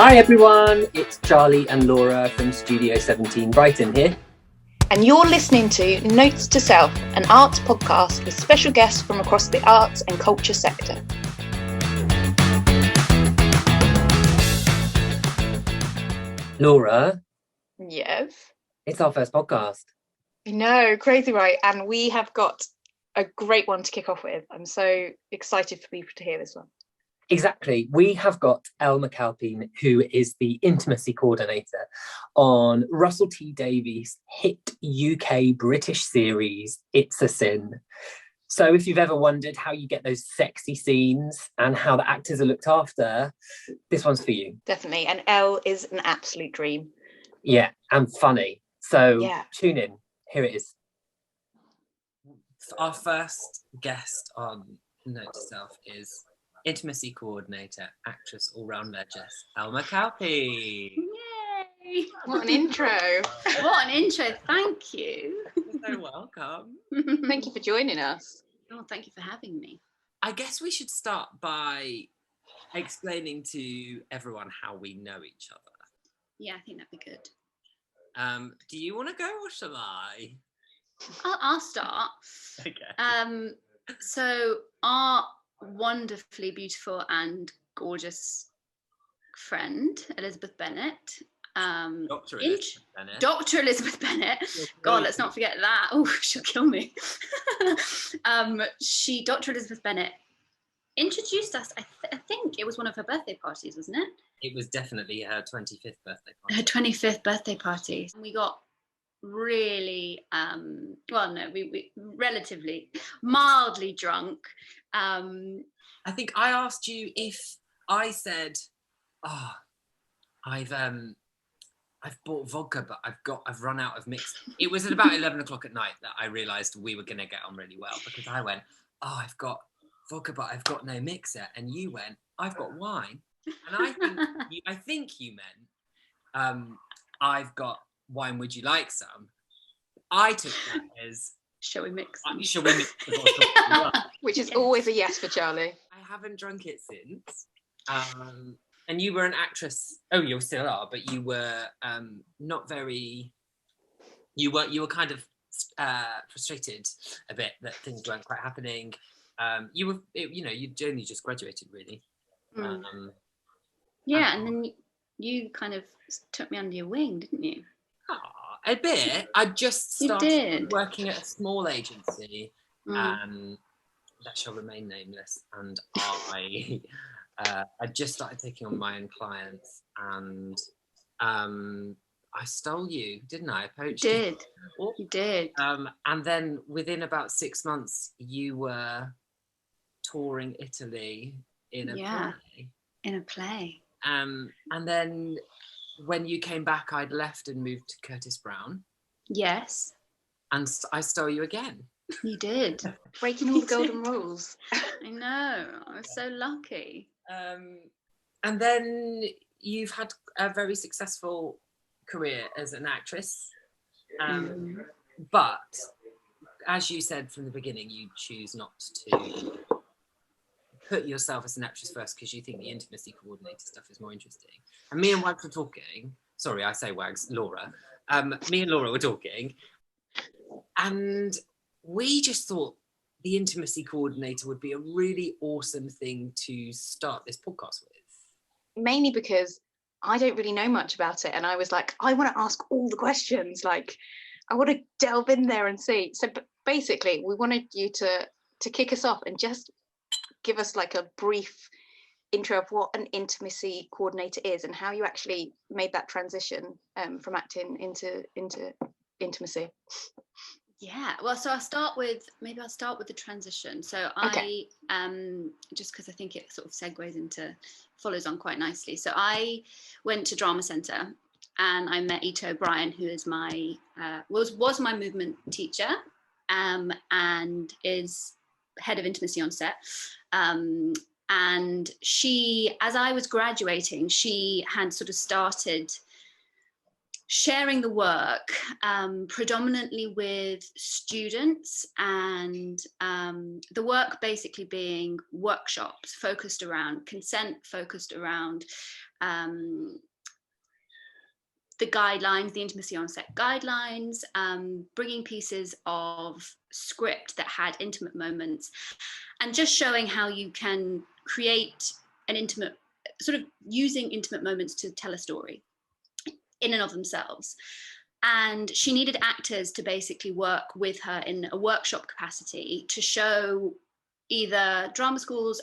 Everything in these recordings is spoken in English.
Hi everyone, it's Charlie and Laura from Studio 17 Brighton here. And you're listening to Notes to Self, an arts podcast with special guests from across the arts and culture sector. Laura. Yes? It's our first podcast. I know, crazy, right? And we have got a great one to kick off with. I'm so excited for people to hear this one. Exactly. We have got Elle McAlpine, who is the Intimacy Coordinator on Russell T Davies' hit UK British series, It's a Sin. So if you've ever wondered how you get those sexy scenes and how the actors are looked after, this one's for you. Definitely. And Elle is an absolute dream. Yeah, and funny. So Tune in. Here it is. Our first guest on Note to Self is Intimacy Coordinator, actress, all-round legend, Elle McAlpine. Yay! What an intro. What an intro. Thank you. You're so welcome. Thank you for joining us. Oh, thank you for having me. I guess we should start by explaining to everyone how we know each other. Yeah, I think that'd be good. Do you want to go or shall I? I'll start. Okay. So our wonderfully beautiful and gorgeous friend, Elizabeth Bennett. Dr. Elizabeth Bennett. Dr. Elizabeth Bennett. God, let's not forget that. Oh, she'll kill me. Dr. Elizabeth Bennett introduced us, I think it was one of her birthday parties, wasn't it? It was definitely her 25th birthday party. Her 25th birthday party. We got really, we relatively mildly drunk. I think I asked you if I said, I've bought vodka, but I've run out of mix. It was at about 11 o'clock at night that I realised we were going to get on really well, because I went, I've got vodka, but I've got no mixer. And you went, I've got wine. And I think you meant, I've got wine, would you like some? I took that as, shall we mix? Shall we mix the vodka? Which is always a yes for Charlie. I haven't drunk it since. And you were an actress. Oh, you still are, but you were not very. You were kind of frustrated a bit that things weren't quite happening. You'd only just graduated, really. And then you kind of took me under your wing, didn't you? A bit. I just started working at a small agency, that shall remain nameless, and I just started taking on my own clients, and I stole you, didn't I? I poached you. You did. And then within about 6 months, you were touring Italy in a play. And then when you came back, I'd left and moved to Curtis Brown. Yes. And I stole you again. You did. Breaking all the golden rules. I know. I was so lucky. And then you've had a very successful career as an actress. But as you said from the beginning, you choose not to put yourself as an actress first because you think the intimacy coordinator stuff is more interesting. And me and Wags were talking. Sorry, I say Wags, Laura. Me and Laura were talking. And we just thought the intimacy coordinator would be a really awesome thing to start this podcast with. Mainly because I don't really know much about it. And I was like, I want to ask all the questions. Like, I want to delve in there and see. So basically, we wanted you to kick us off and just give us like a brief intro of what an intimacy coordinator is and how you actually made that transition from acting into intimacy. Yeah, well, so I'll start with the transition. So okay. Just because I think it sort of follows on quite nicely. So I went to Drama Centre and I met Ito O'Brien, who is was my movement teacher, and is head of intimacy on set. And she, as I was graduating, she had sort of started sharing the work predominantly with students, and the work basically being workshops focused around consent, focused around the guidelines, the intimacy on set guidelines, bringing pieces of script that had intimate moments, and just showing how you can create an intimate, sort of using intimate moments to tell a story in and of themselves. And she needed actors to basically work with her in a workshop capacity to show either drama schools.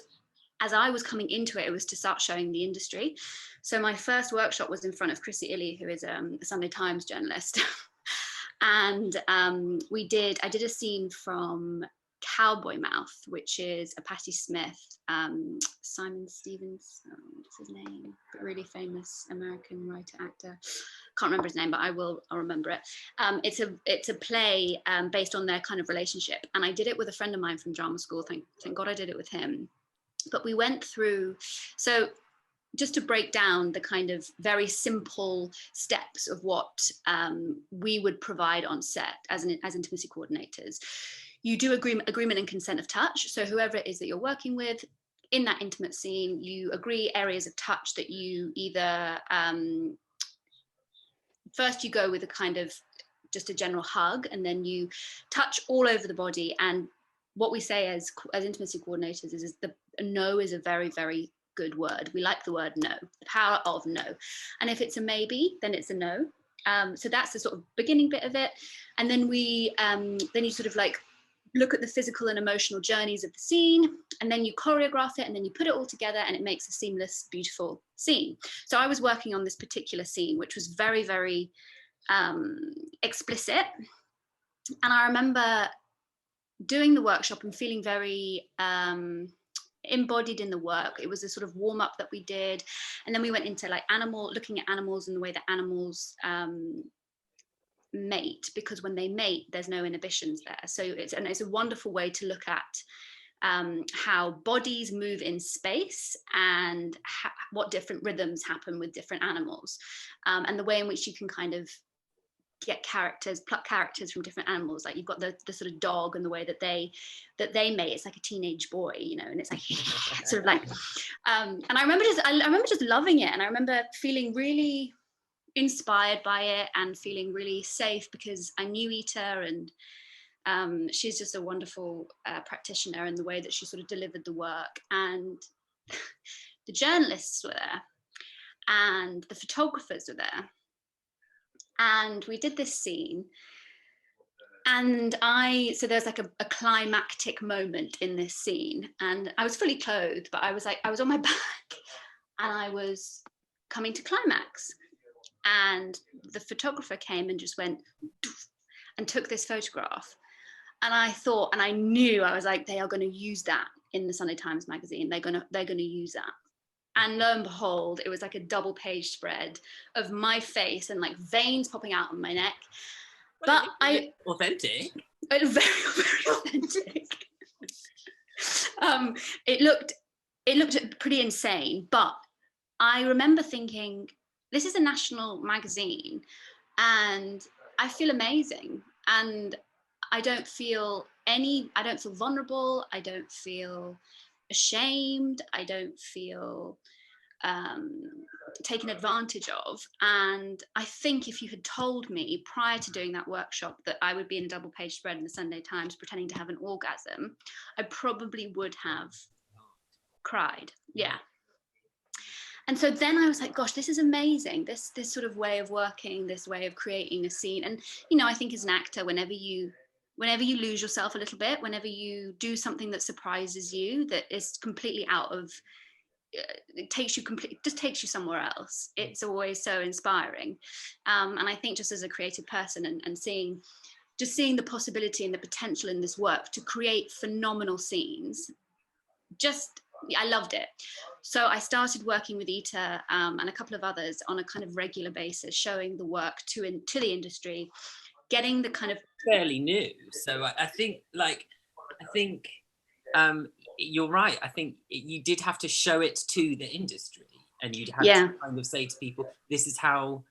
As I was coming into it, it was to start showing the industry. So my first workshop was in front of Chrissy Illy, who is a Sunday Times journalist. And I did a scene from Cowboy Mouth, which is a Patti Smith, Simon Stevens, what's his name? But really famous American writer, actor. Can't remember his name, but I'll remember it. It's a play based on their kind of relationship. And I did it with a friend of mine from drama school. Thank God I did it with him. But we went through, so just to break down the kind of very simple steps of what we would provide on set as intimacy coordinators. You do agreement and consent of touch. So whoever it is that you're working with in that intimate scene, you agree areas of touch that you either, first you go with a kind of just a general hug, and then you touch all over the body. And what we say as intimacy coordinators is the no is a very, very good word. We like the word no, the power of no. And if it's a maybe, then it's a no. So that's the sort of beginning bit of it. And then then you sort of like look at the physical and emotional journeys of the scene, and then you choreograph it, and then you put it all together, and it makes a seamless, beautiful scene. So I was working on this particular scene, which was very, very explicit. And I remember doing the workshop and feeling very embodied in the work. It was a sort of warm up that we did, and then we went into like looking at animals and the way that animals mate, because when they mate, there's no inhibitions there. So it's a wonderful way to look at how bodies move in space, and what different rhythms happen with different animals, and the way in which you can kind of pluck characters from different animals. Like you've got the sort of dog, and the way that they mate, it's like a teenage boy, you know, and it's like sort of like and I remember just loving it, and I remember feeling really inspired by it and feeling really safe, because I knew Ita, and she's just a wonderful practitioner in the way that she sort of delivered the work. And the journalists were there, and the photographers were there, and we did this scene. And so there's like a climactic moment in this scene, and I was fully clothed, but I was on my back, and I was coming to climax. And the photographer came and just went and took this photograph. And I thought, and I knew, I was like, they are going to use that in the Sunday Times magazine. They're going to use that. And lo and behold, it was like a double page spread of my face and like veins popping out on my neck. Well, but authentic. It was very, very authentic. It looked pretty insane, but I remember thinking, this is a national magazine, and I feel amazing, and I don't feel vulnerable, I don't feel ashamed, I don't feel taken advantage of. And I think if you had told me prior to doing that workshop that I would be in a double page spread in the Sunday Times pretending to have an orgasm, I probably would have cried. Yeah. And so then I was like, gosh, this is amazing. This sort of way of working, this way of creating a scene. And, you know, I think as an actor, whenever you lose yourself a little bit, whenever you do something that surprises you, that is completely out of, just takes you somewhere else, it's always so inspiring. And I think just as a creative person and seeing the possibility and the potential in this work to create phenomenal scenes, I loved it. So I started working with Ita and a couple of others on a kind of regular basis, showing the work to the industry, getting the kind of fairly new. So I think you're right. I think you did have to show it to the industry, and you'd have to kind of say to people, this is how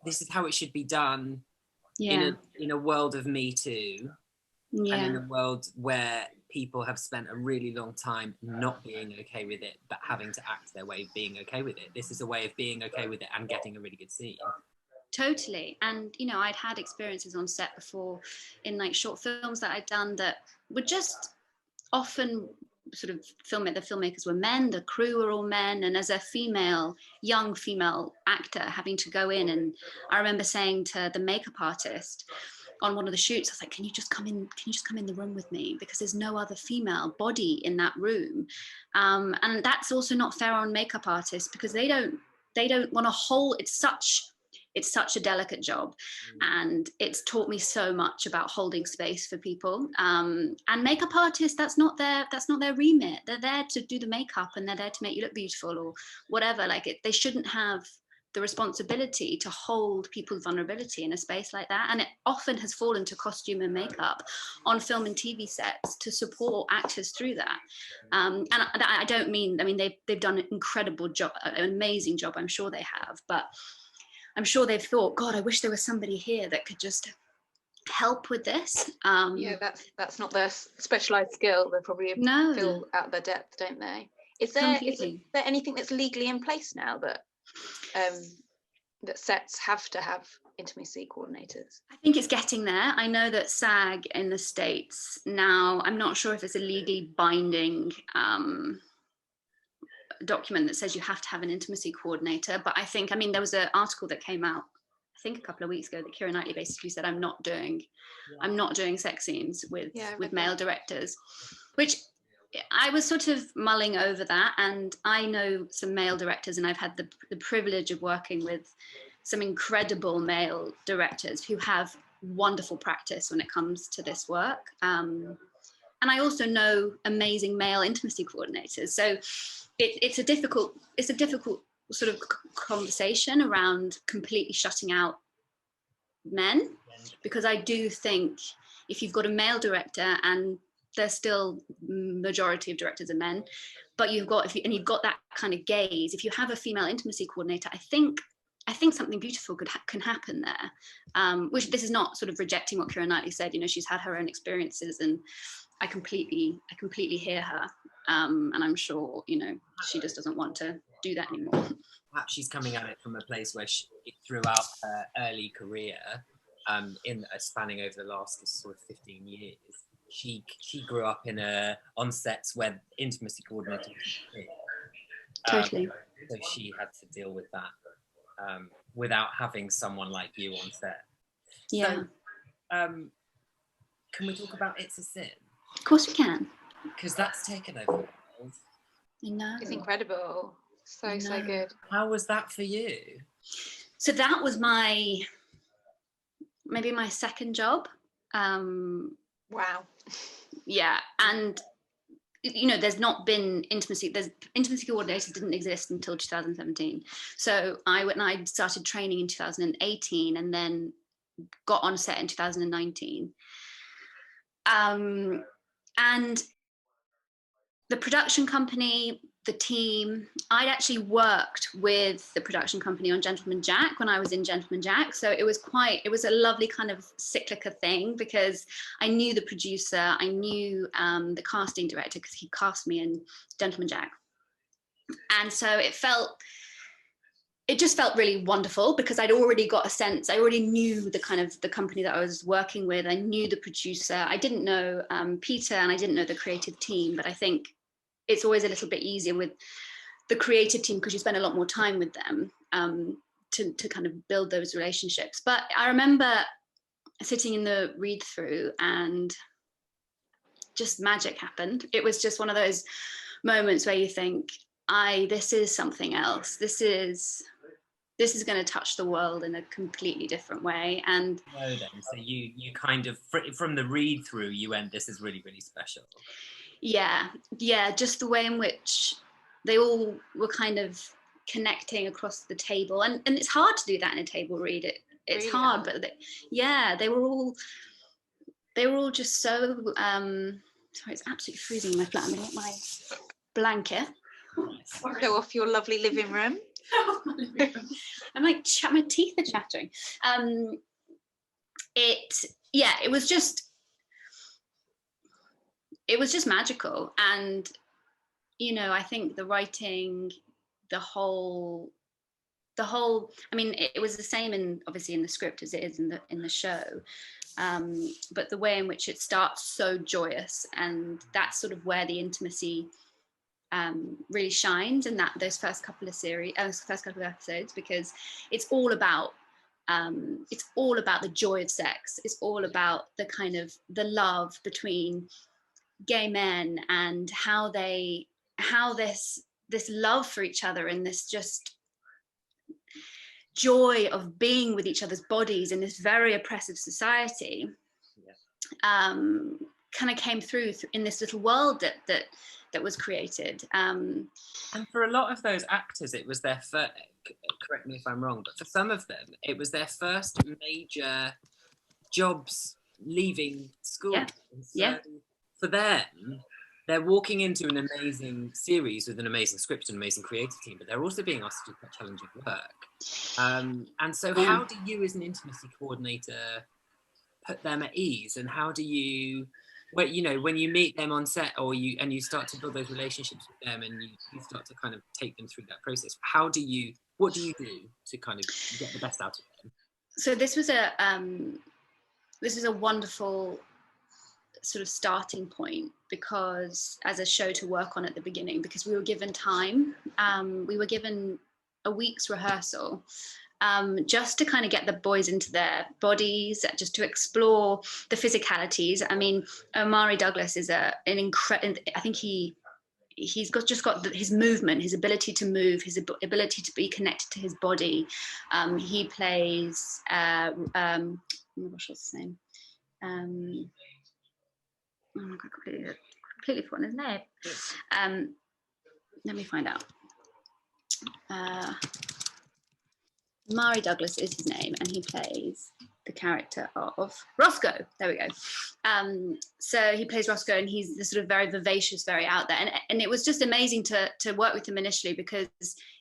this is how it should be done Yeah. in a world of Me Too, and in Yeah. a world where people have spent a really long time not being okay with it, but having to act their way of being okay with it. This is a way of being okay with it and getting a really good scene. Totally. And, you know, I'd had experiences on set before in like short films that I'd done that were just often sort of the filmmakers were men, the crew were all men. And as a young female actor having to go in, and I remember saying to the makeup artist on one of the shoots, I was like, can you just come in the room with me? Because there's no other female body in that room. And that's also not fair on makeup artists, because they don't want to hold, it's such a delicate job, and it's taught me so much about holding space for people. And makeup artists, that's not their remit. They're there to do the makeup, and they're there to make you look beautiful or whatever. They shouldn't have the responsibility to hold people's vulnerability in a space like that. And it often has fallen to costume and makeup on film and TV sets to support actors through that. And I don't mean, they've done an incredible job, an amazing job. I'm sure they have, but I'm sure they've thought, God, I wish there was somebody here that could just help with this. Yeah, that's not their specialised skill. They probably feel out of their depth, don't they? Is there anything that's legally in place now that sets have to have intimacy coordinators? I think it's getting there. I know that SAG in the States now, I'm not sure if it's a legally binding document that says you have to have an intimacy coordinator, but I think, there was an article that came out, I think a couple of weeks ago, that Keira Knightley basically said, I'm not doing sex scenes with male directors, which I was sort of mulling over that. And I know some male directors, and I've had the privilege of working with some incredible male directors who have wonderful practice when it comes to this work. And I also know amazing male intimacy coordinators. So it's a difficult sort of conversation around completely shutting out men, because I do think if you've got a male director, and there's still majority of directors are men, but you've got that kind of gaze, if you have a female intimacy coordinator, I think something beautiful can happen there. Which, this is not sort of rejecting what Keira Knightley said. She's had her own experiences, and I completely hear her. And I'm sure, she just doesn't want to do that anymore. Perhaps she's coming at it from a place where throughout her early career, spanning over the last sort of 15 years, she grew up on sets where intimacy coordinators totally. So she had to deal with that without having someone like you on set. Yeah. So, can we talk about It's a Sin? Of course we can. Because that's taken over the world. I know. It's incredible. So good. How was that for you? So that was maybe my second job. Wow. Yeah. And, there's not been intimacy coordinators didn't exist until 2017. So I started training in 2018, and then got on set in 2019. And the production company, the team, I'd actually worked with the production company on Gentleman Jack when I was in Gentleman Jack. So it was a lovely kind of cyclical thing, because I knew the producer, I knew the casting director, because he cast me in Gentleman Jack. And so it just felt really wonderful, because I'd already got a sense, I already knew the company that I was working with. I knew the producer. I didn't know Peter, and I didn't know the creative team, but I think it's always a little bit easier with the creative team, because you spend a lot more time with them to kind of build those relationships. But I remember sitting in the read through, and just magic happened. It was just one of those moments where you think, this is something else. This is going to touch the world in a completely different way. And so you kind of, from the read through, you went, this is really, really special. Yeah, just the way in which they all were kind of connecting across the table, and it's hard to do that in a table read. It's really hard, but they were all just so. Sorry, it's absolutely freezing in my flat. I'm gonna get my blanket. Show off your lovely living room. I'm like, my teeth are chattering. It was just magical. And, you know, I think the writing, the whole, I mean, it was the same obviously in the script as it is in the show. But the way in which it starts so joyous, and that's sort of where the intimacy really shines in those first couple of episodes, because it's all about the joy of sex. It's all about the kind of the love between gay men, and how this love for each other, and this just joy of being with each other's bodies in this very oppressive society, kind of came through in this little world that was created. And for a lot of those actors, it was their first, correct me if I'm wrong, but for some of them, it was their first major jobs leaving school. Yeah. So for them, they're walking into an amazing series with an amazing script and amazing creative team, but they're also being asked to do quite challenging work. And so how do you, as an intimacy coordinator, put them at ease? And how do you, when you meet them on set, or you start to build those relationships with them, and you start to kind of take them through that process, what do you do to kind of get the best out of them? So this was a wonderful sort of starting point, because as a show to work on at the beginning, because we were given time, we were given a week's rehearsal, just to kind of get the boys into their bodies, just to explore the physicalities. I mean, Omari Douglas is an incredible, I think he's got his movement, his ability to move, his ability to be connected to his body. He plays, oh my gosh, what's his name? Oh my God, completely forgotten his name. Let me find out. Mari Douglas is his name, and he plays the character of Roscoe. There we go. So he plays Roscoe, and he's the sort of very vivacious, very out there. And it was just amazing to work with him initially, because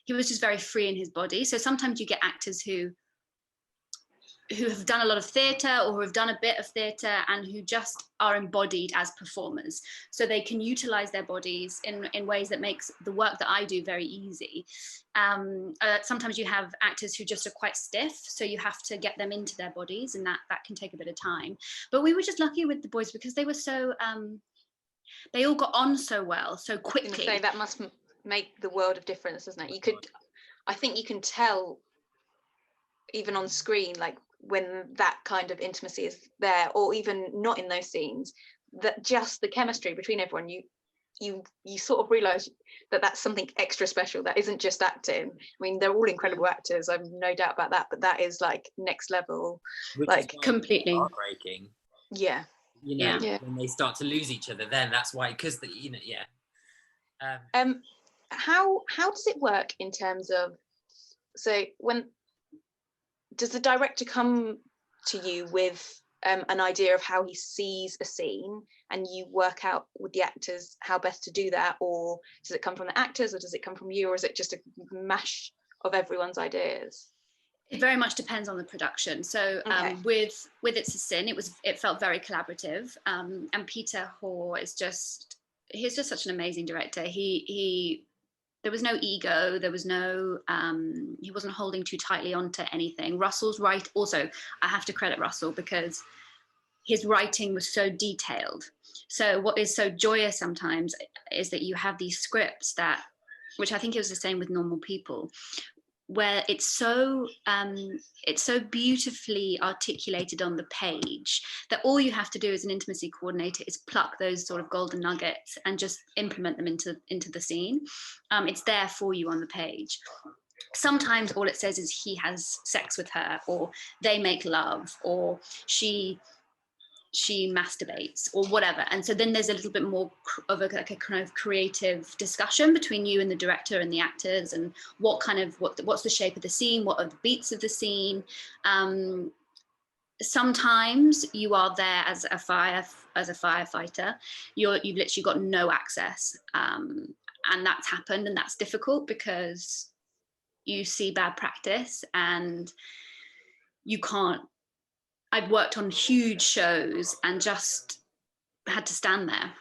he was just very free in his body. So sometimes you get actors who have done a lot of theatre, or who have done a bit of theatre, and who just are embodied as performers. So they can utilise their bodies in ways that makes the work that I do very easy. Sometimes you have actors who just are quite stiff, so you have to get them into their bodies, and that can take a bit of time. But we were just lucky with the boys, because they were so, they all got on so well, so quickly. I was going to say, that must make the world of difference, doesn't it? I think you can tell, even on screen, like when that kind of intimacy is there, or even not in those scenes, that just the chemistry between everyone, you sort of realize that that's something extra special, that isn't just acting. I mean, they're all incredible actors, I've no doubt about that, but that is like next level. Which like completely heartbreaking. Yeah. When they start to lose each other, then that's why, because how does it work in terms of, so does the director come to you with an idea of how he sees a scene, and you work out with the actors how best to do that? Or does it come from the actors, or does it come from you, or is it just a mash of everyone's ideas? It very much depends on the production. So with It's a Sin, it felt very collaborative. And Peter Hoare he's just such an amazing director. There was no ego, there was no, he wasn't holding too tightly onto anything. Russell's right, also, I have to credit Russell, because his writing was so detailed. So what is so joyous sometimes is that you have these scripts which I think it was the same with Normal People, where it's so beautifully articulated on the page that all you have to do as an intimacy coordinator is pluck those sort of golden nuggets and just implement them into the scene. It's there for you on the page. Sometimes all it says is he has sex with her, or they make love, or she masturbates, or whatever. And so then there's a little bit more of a kind of creative discussion between you and the director and the actors, and what's the shape of the scene, what are the beats of the scene. Sometimes you are there as a firefighter, you've literally got no access, and that's happened, and that's difficult, because you see bad practice, and you can't. I've worked on huge shows and just had to stand there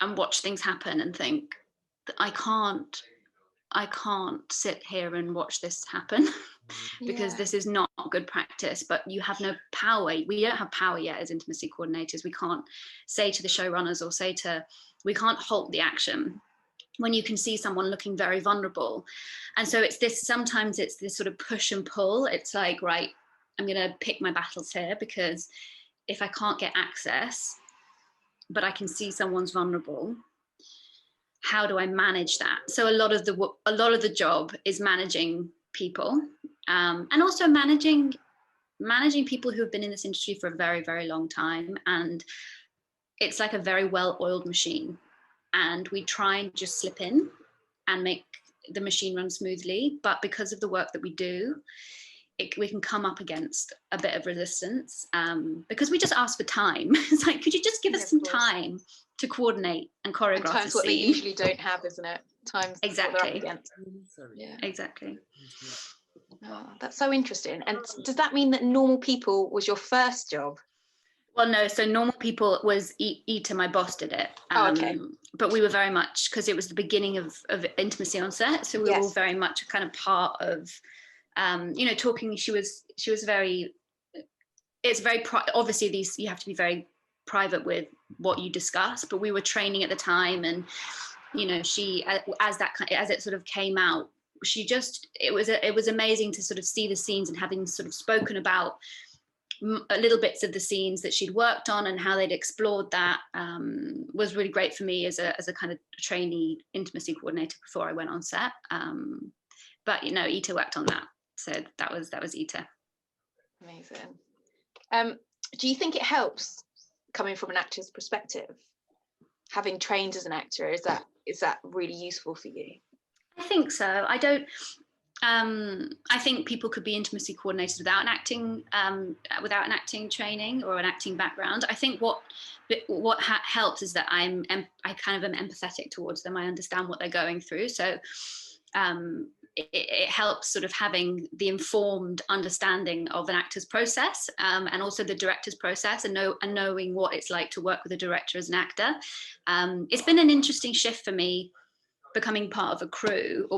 and watch things happen and think that I can't sit here and watch this happen because this is not good practice. But you have no power. We don't have power yet as intimacy coordinators. We can't say to the showrunners or we can't halt the action when you can see someone looking very vulnerable. And so sometimes it's this sort of push and pull. It's like, right, I'm going to pick my battles here, because if I can't get access, but I can see someone's vulnerable, how do I manage that? So a lot of the job is managing people, and also managing people who have been in this industry for a very, very long time. And it's like a very well-oiled machine, and we try and just slip in and make the machine run smoothly. But because of the work that we do, we can come up against a bit of resistance, because we just ask for time. It's like, could you just give us some time to coordinate and choreograph? Time's what they usually don't have, isn't it? Time's exactly. Yeah, exactly. Oh, that's so interesting. And does that mean that Normal People was your first job? Well, no. So Normal People was Ita, my boss, did it. Okay. But we were very much, because it was the beginning of Intimacy on set, so we were all very much kind of part of. Talking. She was very. It's very obviously you have to be very private with what you discuss. But we were training at the time, and she as it sort of came out, it was amazing to sort of see the scenes, and having sort of spoken about little bits of the scenes that she'd worked on and how they'd explored that, was really great for me as a kind of trainee intimacy coordinator before I went on set. But Ita worked on that. So that was Ita. Amazing. Do you think it helps, coming from an actor's perspective, having trained as an actor? Is that really useful for you? I think so. I don't. I think people could be intimacy coordinators without an acting training or an acting background. I think what helps is that I kind of am empathetic towards them. I understand what they're going through. So. It helps sort of having the informed understanding of an actor's process, and also the director's process, and knowing what it's like to work with a director as an actor. It's been an interesting shift for me, becoming part of the crew,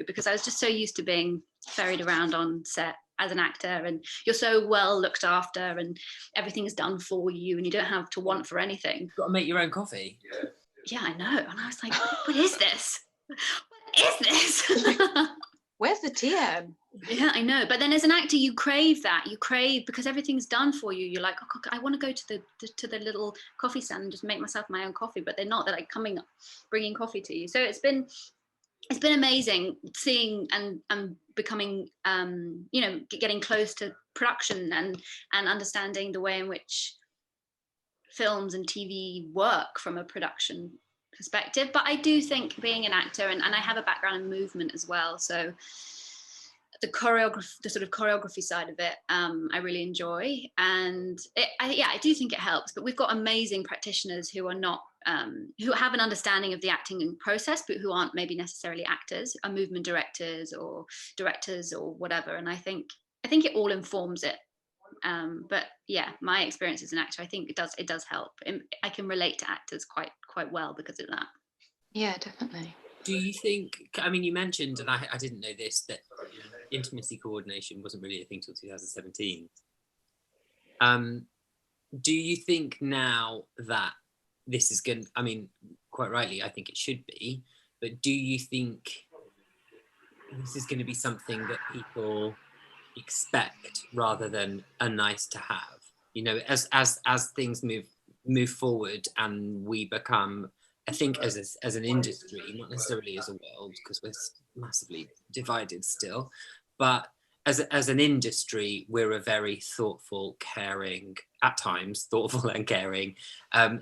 because I was just so used to being ferried around on set as an actor, and you're so well looked after, and everything is done for you, and you don't have to want for anything. You've got to make your own coffee. Yeah, I know. And I was like, what is this? What is this? Where's the TM? Yeah, I know. But then as an actor, you crave that. You crave, because everything's done for you. You're like, oh, I want to go to the little coffee stand and just make myself my own coffee. But they're not. They're like coming up, bringing coffee to you. So it's been amazing seeing and becoming, getting close to production and understanding the way in which films and TV work from a production perspective. But I do think, being an actor, and I have a background in movement as well, so the sort of choreography side of it, I really enjoy, and I do think it helps. But we've got amazing practitioners who are not who have an understanding of the acting process, but who aren't maybe necessarily actors, are movement directors or whatever, and I think it all informs it. But yeah, my experience as an actor, I think it does help. I can relate to actors quite well because of that. Yeah, definitely. Do you think, you mentioned, and I didn't know this, that intimacy coordination wasn't really a thing till 2017. Do you think now that this is going, quite rightly, I think it should be, but do you think this is going to be something that people expect rather than a nice to have, as things move forward, and we become, I think, as an industry, not necessarily as a world, because we're massively divided still, but as an industry, we're a very thoughtful, caring, at times thoughtful and caring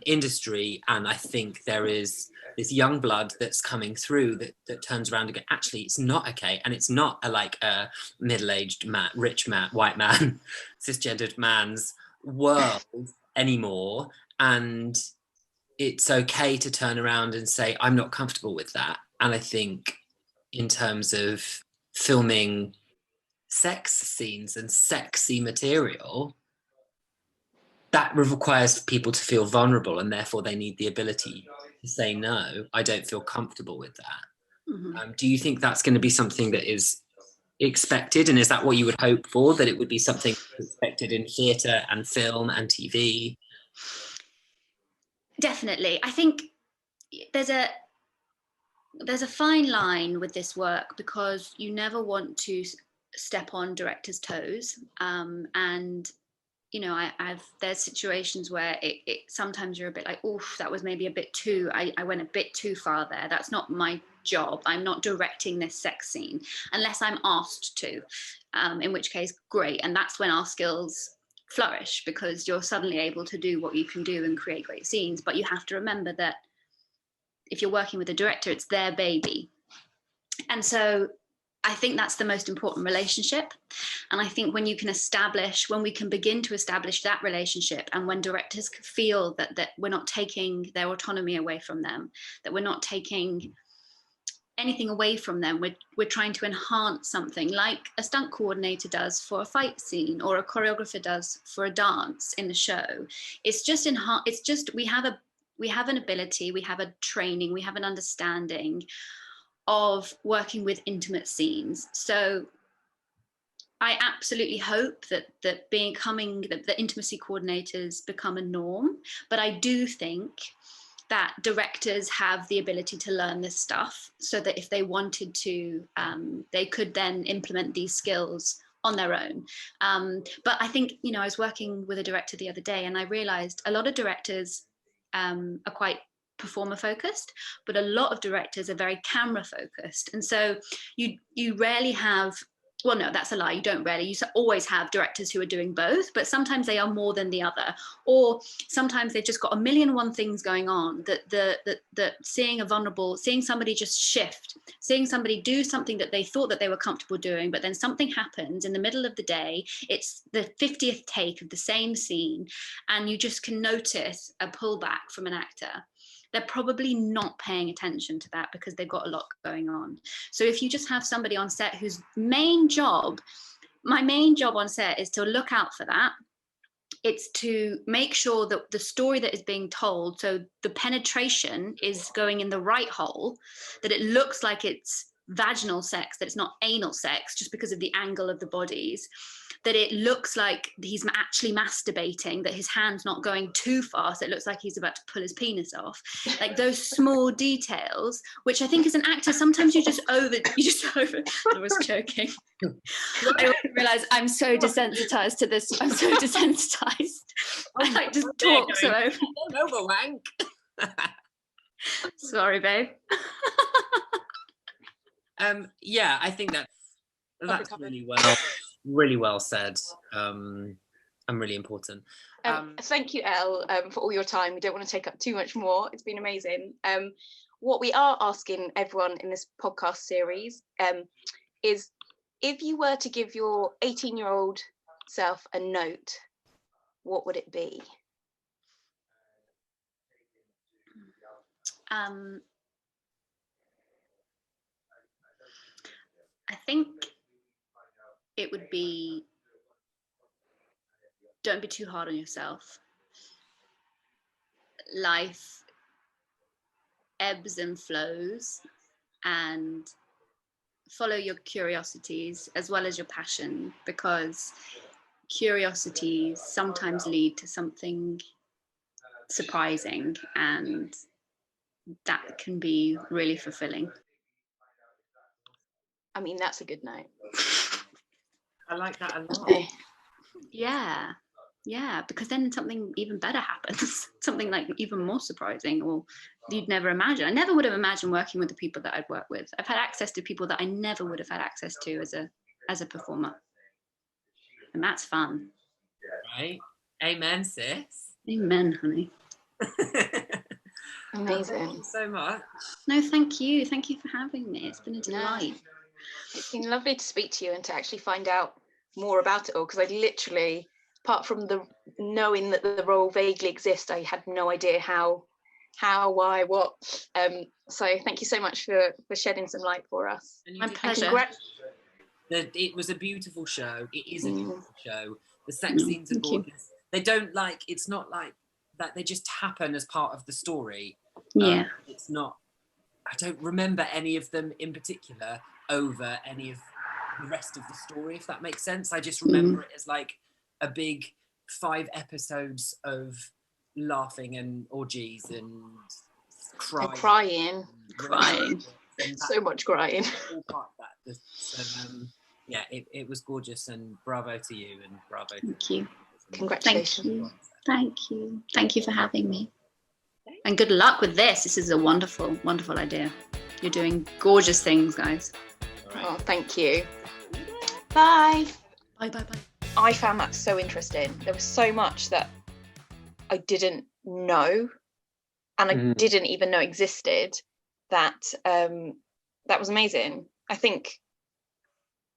industry, and I think there is this young blood that's coming through that turns around and goes, actually, it's not okay, and it's not a middle-aged man, rich man, white man, cisgendered man's world anymore, and it's okay to turn around and say, I'm not comfortable with that. And I think in terms of filming sex scenes and sexy material, that requires people to feel vulnerable, and therefore they need the ability to say, no, I don't feel comfortable with that. Mm-hmm. Do you think that's going to be something that is expected, and is that what you would hope for, that it would be something expected in theatre and film and TV? Definitely. I think there's a fine line with this work, because you never want to step on directors' toes, and you know, there's situations where it sometimes you're a bit like, oof, that was maybe a bit too, I went a bit too far there. That's not my job. I'm not directing this sex scene unless I'm asked to, in which case, great. And that's when our skills flourish, because you're suddenly able to do what you can do and create great scenes. But you have to remember that if you're working with a director, it's their baby. And so I think that's the most important relationship. And I think when we can begin to establish that relationship, and when directors feel that we're not taking their autonomy away from them, that we're not taking anything away from them, we're trying to enhance something, like a stunt coordinator does for a fight scene, or a choreographer does for a dance in the show. It's just we have an ability, we have a training, we have an understanding of working with intimate scenes. So I absolutely hope that becoming the intimacy coordinators become a norm, but I do think that directors have the ability to learn this stuff, so that if they wanted to, they could then implement these skills on their own. But I think, you know, I was working with a director the other day, and I realized a lot of directors are quite performer focused, but a lot of directors are very camera focused. And so you rarely have, well, no, that's a lie. You don't rarely. You always have directors who are doing both, but sometimes they are more than the other, or sometimes they've just got a million and one things going on. That seeing somebody just shift, seeing somebody do something that they thought that they were comfortable doing, but then something happens in the middle of the day. It's the 50th take of the same scene, and you just can notice a pullback from an actor. They're probably not paying attention to that because they've got a lot going on. So if you just have somebody on set whose my main job on set is to look out for that. It's to make sure that the story that is being told, so the penetration is going in the right hole, that it looks like it's vaginal sex, that it's not anal sex just because of the angle of the bodies, that it looks like he's actually masturbating, that his hand's not going too fast, it looks like he's about to pull his penis off. Like those small details, which I think as an actor, sometimes you just over, I was choking. I realise I'm so desensitized to this. I'm so desensitized. I like to talk so over wank. Sorry, babe. Yeah, I think that's really well said, and really important. Thank you, Elle, for all your time. We don't want to take up too much more. It's been amazing. What we are asking everyone in this podcast series is, if you were to give your 18-year-old self a note, what would it be? I think it would be, don't be too hard on yourself. Life ebbs and flows, and follow your curiosities as well as your passion, because curiosities sometimes lead to something surprising, and that can be really fulfilling. I mean, that's a good note. I like that a lot. Yeah, because then something even better happens, something like even more surprising, or you'd never imagine. I never would have imagined working with the people that I'd worked with. I've had access to people that I never would have had access to as a performer, and that's fun. Right? Amen, sis. Amen, honey. Amazing. Thank you so much. No, thank you for having me. It's been a delight. It's been lovely to speak to you and to actually find out more about it all, because I literally, apart from the knowing that the role vaguely exists, I had no idea how, why, what. So thank you so much for shedding some light for us. My pleasure. It was a beautiful show. It is a beautiful show. The sex scenes are gorgeous. They don't it's not like that. They just happen as part of the story. Yeah. It's not. I don't remember any of them in particular over any of the rest of the story, if that makes sense. I just remember it as like a big 5 episodes of laughing and orgies and crying. And so much crying. All part of that. So, yeah, it was gorgeous, and bravo to you, and bravo. Thank you. Congratulations. Thank you for having me. And good luck with this. This is a wonderful, wonderful idea. You're doing gorgeous things, guys. Right. Oh, thank you. Bye. Bye. I found that so interesting. There was so much that I didn't know, and I didn't even know existed. That was amazing. I think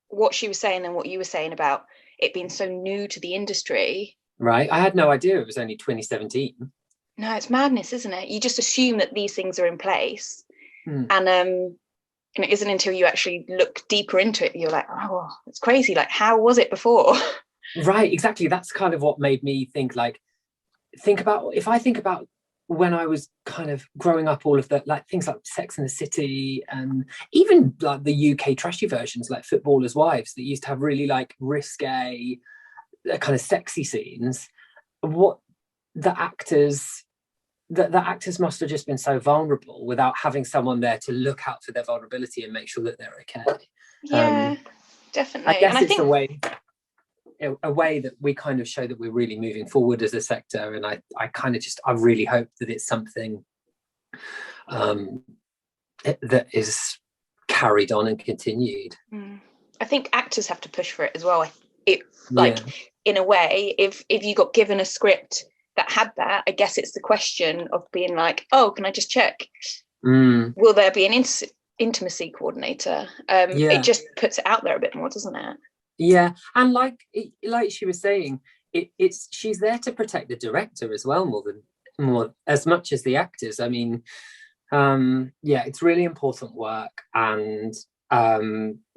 what she was saying and what you were saying about it being so new to the industry. Right. I had no idea it was only 2017. No, it's madness, isn't it? You just assume that these things are in place. And it isn't until you actually look deeper into it, you're like, oh, it's crazy. Like, how was it before? Right, exactly. That's kind of what made me think about when I was kind of growing up, all of the like things like Sex and the City, and even like the UK trashy versions like Footballers' Wives that used to have really like risque, kind of sexy scenes. What the actors must have just been so vulnerable without having someone there to look out for their vulnerability and make sure that they're okay. Yeah, definitely. I guess and I it's think a way that we kind of show that we're really moving forward as a sector. And I really hope that it's something that is carried on and continued. I think actors have to push for it as well. In a way, if you got given a script that had that, I guess it's the question of being like, oh, can I just check? Will there be an intimacy coordinator? It just puts it out there a bit more, doesn't it? Yeah, and like she was saying, she's there to protect the director as well, more as much as the actors. I mean, it's really important work. And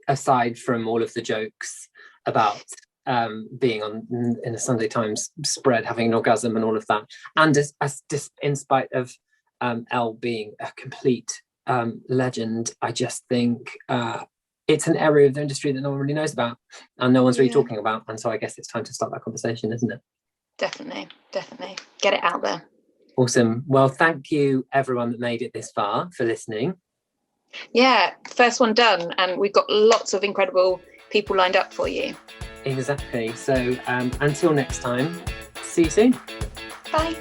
aside from all of the jokes about being in a Sunday Times spread, having an orgasm and all of that, and in spite of Elle being a complete legend, I just think it's an area of the industry that no one really knows about and no one's really talking about. And so I guess it's time to start that conversation, isn't it? Definitely. Get it out there. Awesome. Well, thank you everyone that made it this far for listening. Yeah, first one done, and we've got lots of incredible people lined up for you. Exactly. So until next time, see you soon. Bye.